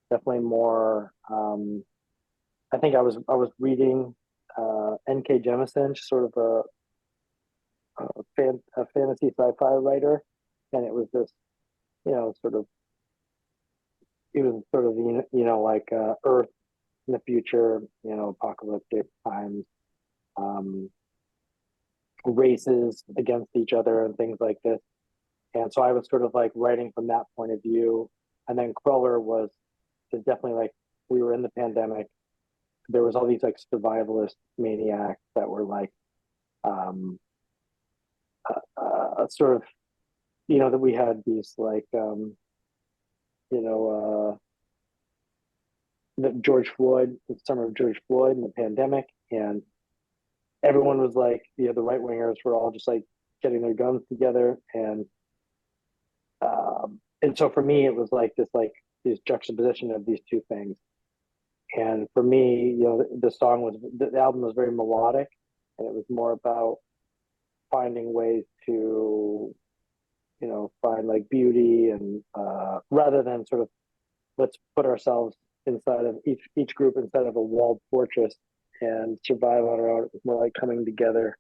definitely more I think I was reading N.K. Jemisin, sort of a fantasy sci-fi writer, and it was this, sort of it was sort of like Earth in the future, apocalyptic times, um, races against each other and things like this. And so I was sort of like writing from that point of view. And then Cruller was definitely like we were in the pandemic. There was all these like survivalist maniacs that were like um, sort of that we had these like you know the George Floyd, the summer of George Floyd and the pandemic, and everyone was like, the right wingers were all just like getting their guns together, and so for me, it was this juxtaposition of these two things. And for me, the album was very melodic, and it was more about finding ways to, find like beauty and rather than sort of let's put ourselves inside of each group inside of a walled fortress and survive on our own. It was more like coming together.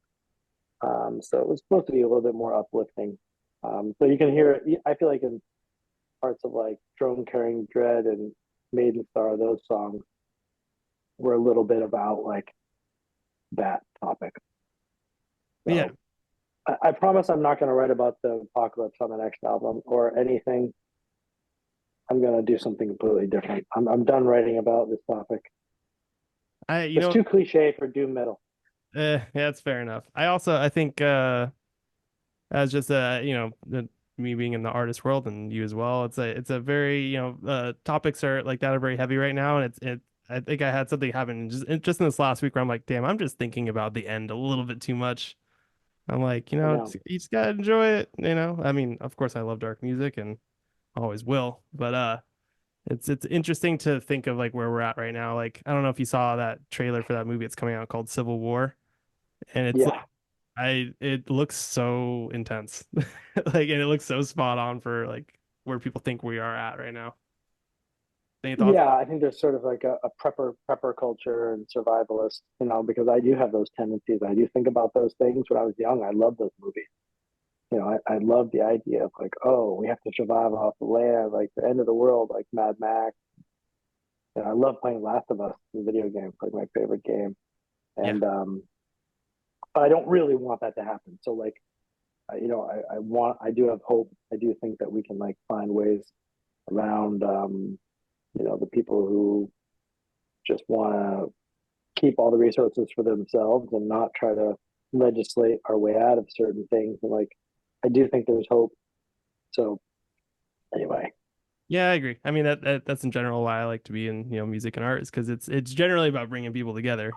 So it was supposed to be a little bit more uplifting. So you can hear it. I feel like in parts of like Drone Carrying Dread and Maiden Star, those songs were a little bit about like that topic. Yeah. So I promise I'm not going to write about the apocalypse on the next album or anything. I'm going to do something completely different. I'm done writing about this topic. I you It's know too cliche for doom metal. yeah, that's fair enough. I think as just me being in the artist world and you as well, it's a very topics are like that are very heavy right now, and it I think I had something happen just in this last week where I'm like, damn, I'm just thinking about the end a little bit too much. I'm like, I know. you just gotta enjoy it, I mean, of course I love dark music and always will, but it's interesting to think of like where we're at right now. Like, I don't know if you saw that trailer for that movie that's coming out called Civil War, and it's like Yeah. it looks so intense. Like, and it looks so spot on for like where people think we are at right now. Any thoughts? Yeah, I think there's sort of like a prepper culture and survivalist, because I do have those tendencies. I do think about those things when I was young. I love those movies. I love the idea of like, oh, we have to survive off the land, like the end of the world, like Mad Max. And I love playing Last of Us, the video game, like my favorite game. Yeah. And but I don't really want that to happen. So like, I do have hope. I do think that we can like find ways around, the people who just want to keep all the resources for themselves and not try to legislate our way out of certain things. And like, I do think there's hope. So anyway, Yeah, I agree. I mean that's in general why I like to be in, music and art is because it's generally about bringing people together,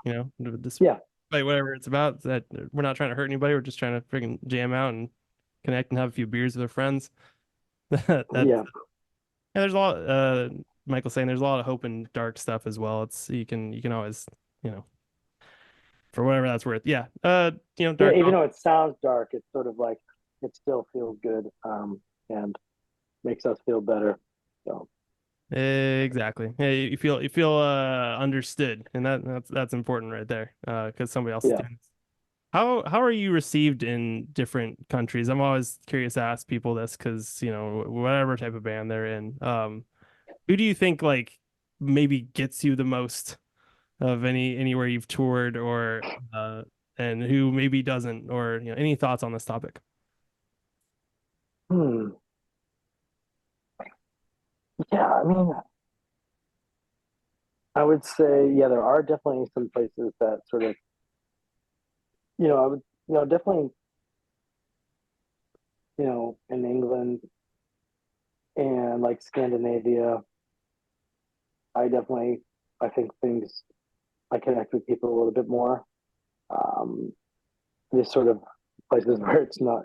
despite yeah, whatever it's about. It's that we're not trying to hurt anybody. We're just trying to freaking jam out and connect and have a few beers with our friends. That yeah, yeah, there's a lot. Michael's saying there's a lot of hope in dark stuff as well. It's you can always, you know, for whatever that's worth. Yeah. yeah. Dark. Even though it sounds dark, it's sort of like it still feels good, and makes us feel better. So Exactly. Yeah, you feel understood, and that's important right there. Because somebody else is yeah. doing this. How are you received in different countries? I'm always curious to ask people this because whatever type of band they're in. Who do you think like maybe gets you the most of anywhere you've toured or and who maybe doesn't or any thoughts on this topic? Hmm. Yeah, I mean, I would say, yeah, there are definitely some places that sort of, I would, definitely, in England and like Scandinavia, I think I connect with people a little bit more. Um, these sort of places where it's not,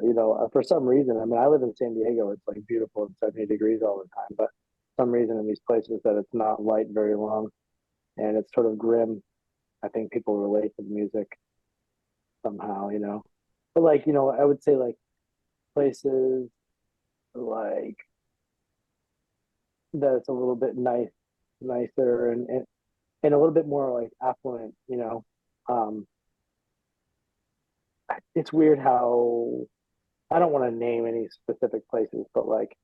for some reason, I mean, I live in San Diego, it's like beautiful and 70 degrees all the time, but for some reason in these places that it's not light very long and it's sort of grim. I think people relate to the music somehow. But like, I would say like places like that's a little bit nicer and a little bit more like affluent. Um, it's weird how I don't want to name any specific places, but like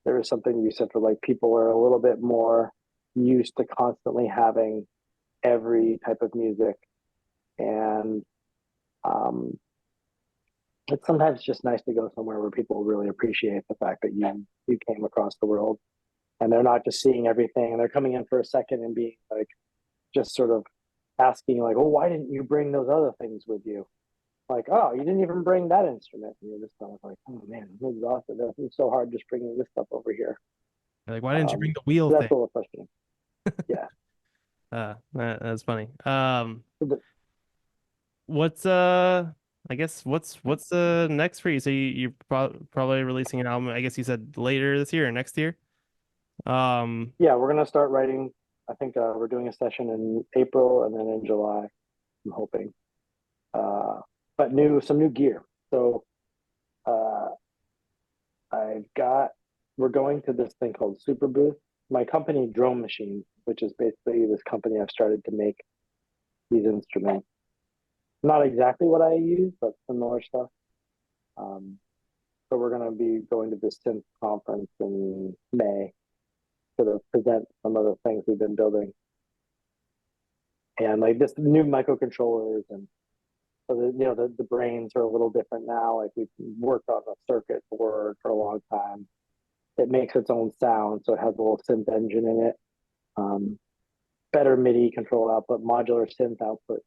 there is something you said for like people are a little bit more used to constantly having every type of music and um, it's sometimes just nice to go somewhere where people really appreciate the fact that you came across the world and they're not just seeing everything and they're coming in for a second and being like just sort of asking like, oh, why didn't you bring those other things with you? Like, oh, you didn't even bring that instrument. And you're just kind of like, oh man, I'm exhausted. It's so hard just bringing this stuff over here. Like, why didn't you bring the wheel So that's thing? a little frustrating. Yeah. That's funny. So What's I guess what's next for you? So you're probably releasing an album. I guess you said later this year or next year. Um, yeah, we're gonna start writing. I think we're doing a session in April and then in July. I'm hoping. Uh, but some new gear. So uh, I've got. We're going to this thing called Super Booth. My company, Drone Machine, which is basically this company I've started to make these instruments. Not exactly what I use, but similar stuff. Um, so we're going to be going to this synth conference in May to present some of the things we've been building, and like this new microcontrollers and so the brains are a little different now. Like we've worked on a circuit board for a long time. It makes its own sound, so it has a little synth engine in it. Um, Better MIDI control output, modular synth output.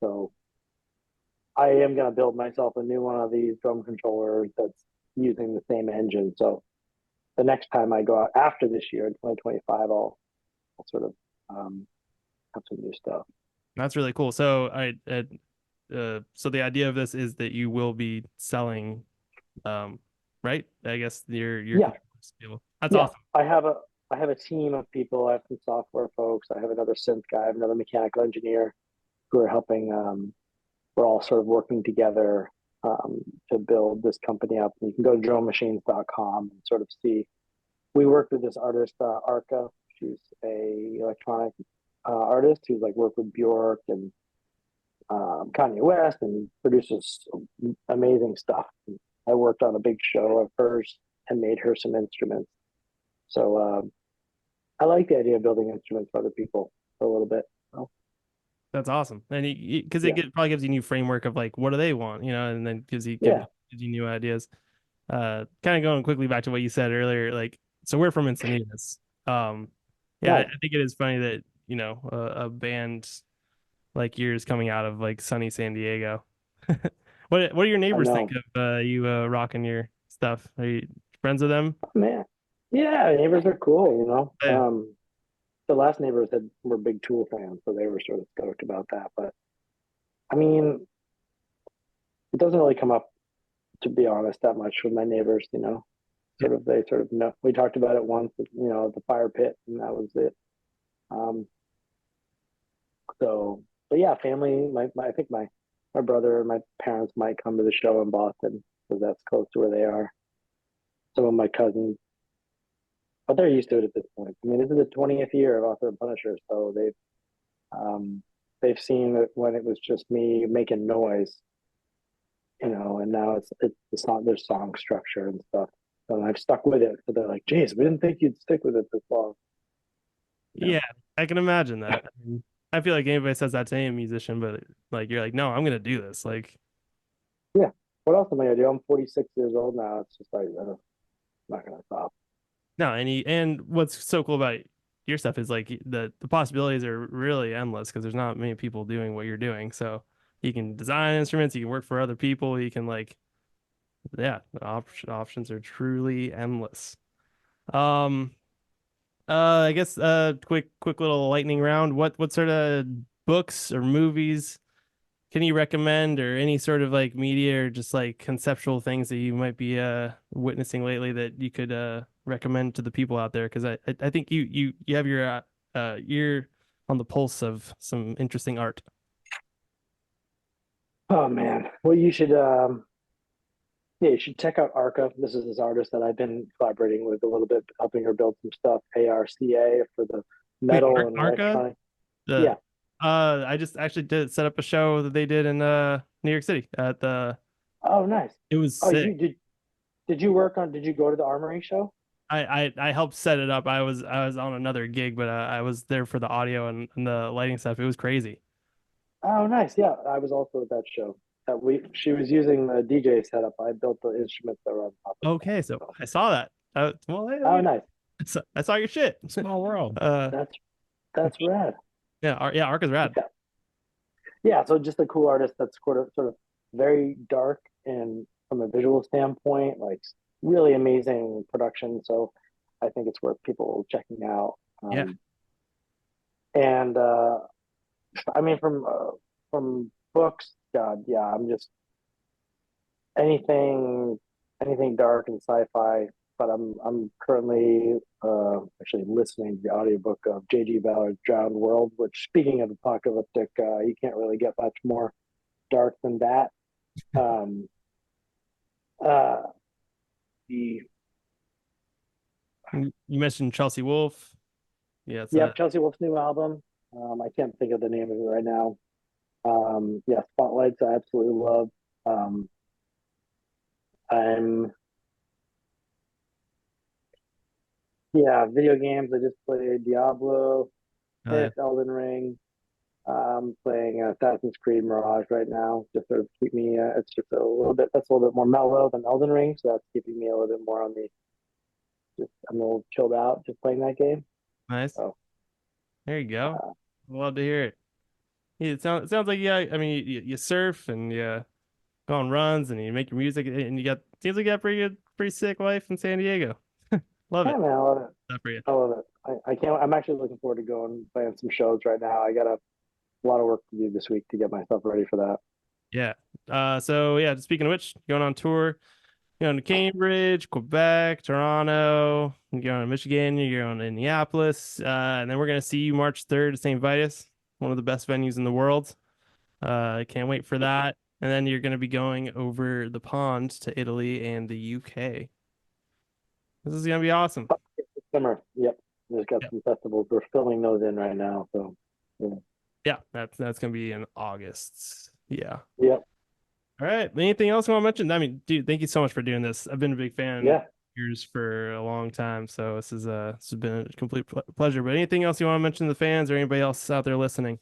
So I am going to build myself a new one of these drum controllers that's using the same engine. So the next time I go out after this year in 2025, I'll sort of have some new stuff. that's really cool. So so the idea of this is that you will be selling, right? I guess your Yeah, controllers people. That's yeah. awesome. I have a team of people. I have some software folks. I have another synth guy. I have another mechanical engineer who are helping. We're all sort of working together um, to build this company up. And you can go to dronemachines.com and sort of see. We worked with this artist, Arca. She's a electronic artist who's like worked with Bjork and Kanye West and produces amazing stuff. I worked on a big show of hers and made her some instruments. So I like the idea of building instruments for other people for a litof bit. So, That's awesome. And because yeah, probably gives you a new framework of like what do they want, and then yeah, gives you new ideas. Kind of going quickly back to what you said earlier, like so we're from Encinitas. Yeah, I nice. think it is funny that a band like yours coming out of like sunny San Diego. What do your I neighbors think know, of you rocking your stuff? Are you friends with them? man. Yeah, neighbors are cool. Yeah, The last neighbors were big Tool fans, so they were sort of stoked about that. But I mean, it doesn't really come up, to be honest, that much with my neighbors. yeah, They sort of know. We talked about it once, the fire pit, and that was it. Um, so, but yeah, family. I think my brother and my parents might come to the show in Boston because that's close to where they are. Some of my cousins, but they're used to it at this point. I mean, this is the 20th year of Author and Punisher, so um, they've seen it when it was just me making noise, and now it's not their song structure and stuff. And I've stuck with it. So they're like, "Geez, we didn't think you'd stick with it this long." You know? yeah. I can imagine that. I feel like anybody says that to any musician, but like you're like, no, I'm gonna do this. Like, Yeah. What else am I gonna do? I'm 46 years old now. It's just like I'm not gonna stop. no, and what's so cool about your stuff is like the possibilities are really endless because there's not many people doing what you're doing. So you can design instruments, you can work for other people, you can like, yeah, the options are truly endless. Um, I guess quick little lightning round. What sort of books or movies can you recommend, or any sort of like media or just like conceptual things that you might be witnessing lately that you could recommend to the people out there? Because I think you have your ear on the pulse of some interesting art. Oh man. Well, you should check out Arca. This is this artist that I've been collaborating with a little bit, helping her build some stuff. ARCA for the Wait, metal and Arca? electronic. The Yeah. I just actually did set up a show that they did in New York City at the Oh, nice. it was Oh, sick. did you work on? Did you go to the Armory show? I helped set it up. I was on another gig, but I was there for the audio and the lighting stuff. It was crazy. Oh, nice. Yeah, I was also at that show. She was using the DJ setup. I built the instruments that were on top of that. Okay, so So, I saw that. Well, oh, nice. I saw your shit. Small world. That's that's rad. Yeah, yeah, Arc is rad. Yeah, yeah. So just a cool artist that's sort of very dark and from a visual standpoint, like really amazing production. So I think it's worth people checking out. Yeah, And I mean, from books, God, yeah, I'm just anything anything dark and sci-fi. But I'm currently actually listening to the audiobook of J.G. Ballard's Drowned World, which, speaking of apocalyptic, you can't really get much more dark than that. Um, uh, the you mentioned Chelsea Wolfe. Yeah, it's Yeah, Chelsea Wolfe's new album. I can't think of the name of it right now. Yeah, Spotlights I absolutely love. Um, I'm Yeah, video games. I just played Diablo, yeah. Elden Ring. Playing Assassin's Creed Mirage right now, just sort of keep me. It's just a little bit. That's a little bit more mellow than Elden Ring, so that's keeping me a little bit more on the. Just I'm a little chilled out just playing that game. Nice. So There you go. uh, Love to hear it. Yeah, it sounds like yeah. I mean, you surf and you go on runs and you make your music and you got seems like you got pretty sick life in San Diego. Love yeah, it. man, I love it. Not for you. I love it. I can't. I'm actually looking forward to going playing some shows right now. I got a lot of work to do this week to get myself ready for that. Yeah. So yeah, speaking of which, going on tour, you're going to Cambridge, Quebec, Toronto, you're going to Michigan, you're going to Indianapolis, and then we're gonna see you March 3rd at Saint Vitus, one of the best venues in the world. I can't wait for that. And then you're gonna be going over the pond to Italy and the UK. This is gonna be awesome. Summer. Yep. There's got some festivals. We're filling those in right now. So yeah. Yeah, that's gonna be in August. Yeah. Yep. All right. Anything else you want to mention? I mean, dude, thank you so much for doing this. I've been a big fan of Yeah. yours for a long time, so this has been a complete pleasure. But anything else you want to mention to the fans or anybody else out there listening?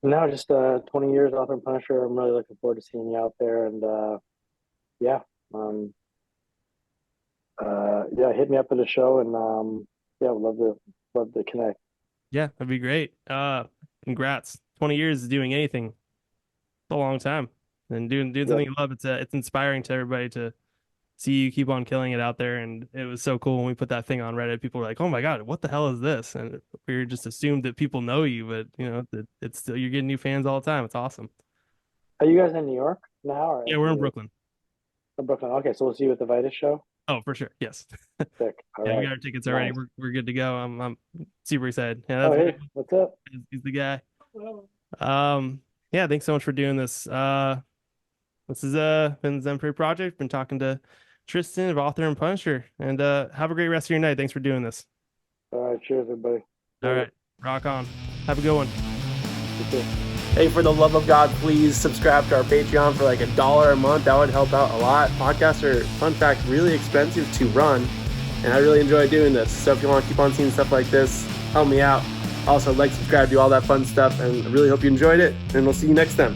No, just 20 years author and Punisher. I'm really looking forward to seeing you out there. And yeah, um, yeah, hit me up at the show, and yeah, would love to connect. Yeah, that'd be great. Congrats. 20 years of doing anything. It's a long time. And doing Yep. something you love, it's inspiring to everybody to see you keep on killing it out there. And it was so cool when we put that thing on Reddit. People were like, "Oh my God, what the hell is this?" And we just assumed that people know you, but it's still you're getting new fans all the time. It's awesome. Are you guys in New York now, or Yeah, we're in Brooklyn. in Brooklyn? Okay, so we'll see you at the Vitus show. Oh, for sure. Yes. Sick. All Yeah, we right. got our tickets already. Nice. We're good to go. I'm super excited. Yeah, Oh, that's hey, what's up? he's the guy. Yeah, thanks so much for doing this. This has been the Zen Perry Project. Been talking to Tristan of Author and Punisher. And have a great rest of your night. Thanks for doing this. All right, cheers, everybody. All right. Rock on. Have a good one. You too. Hey, for the love of God, please subscribe to our Patreon for like $1 a month. That would help out a lot. Podcasts are, fun fact, really expensive to run, and I really enjoy doing this. So if you want to keep on seeing stuff like this, help me out. Also, like, subscribe, do all that fun stuff, and I really hope you enjoyed it, and we'll see you next time.